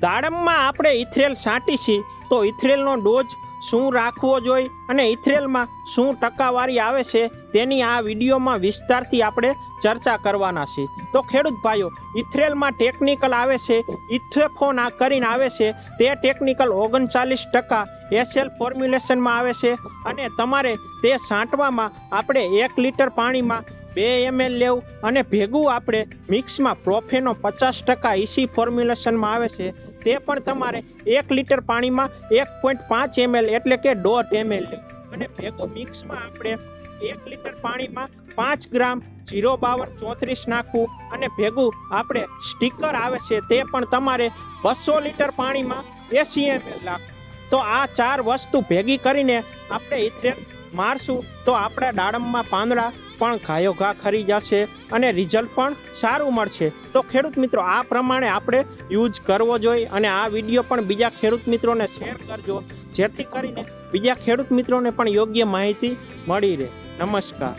દાડમમાં આપણે ઇથરેલ છાંટી છીએ તો ઇથરેલનો ડોઝ શું રાખવો જોઈએ અને ઇથરેલમાં શું ટકાવારી આવે છે તેની આ વિડીયોમાં વિસ્તારથી આપણે ચર્ચા કરવાના છે। તો ખેડૂત ભાઈઓ, ઇથરેલમાં ટેકનિકલ આવે છે ઇથેફોન કરીને આવે છે, તે ટેકનિકલ 39% એસએલ ફોર્મ્યુલેશનમાં આવે છે અને તમારે તે છાંટવામાં આપણે 1 લીટર પાણીમાં 2 ml લેવું અને ભેગું આપણે મિક્સમાં પ્રોફેનો 50% ઇસી ફોર્મ્યુલેશનમાં આવે છે, તે પણ તમારે 1 લીટર પાણીમાં 1.5 ml એટલે કે 1.5 ml લેવું અને ભેગું મિક્સમાં આપણે 1 લીટર પાણીમાં 5 ગ્રામ 05234 નાખવું અને ભેગું આપણે સ્ટીકર આવે છે તે પણ તમારે 200 લીટર પાણીમાં 80 ml નાખવું। તો આ 4 વસ્તુ ભેગી કરીને આપણે ઇથરેલ મારશું તો આપણા દાડમમાં પાંદડા પણ ઘાયો ઘા ખરી જશે અને રિઝલ્ટ પણ સારું મળશે। તો ખેડૂત મિત્રો, આ પ્રમાણે આપણે યુઝ કરવો જોઈએ અને આ વિડીયો પણ બીજા ખેડૂત મિત્રોને શેર કરજો, જેથી કરીને બીજા ખેડૂત મિત્રોને પણ યોગ્ય માહિતી મળી રહે। નમસ્કાર।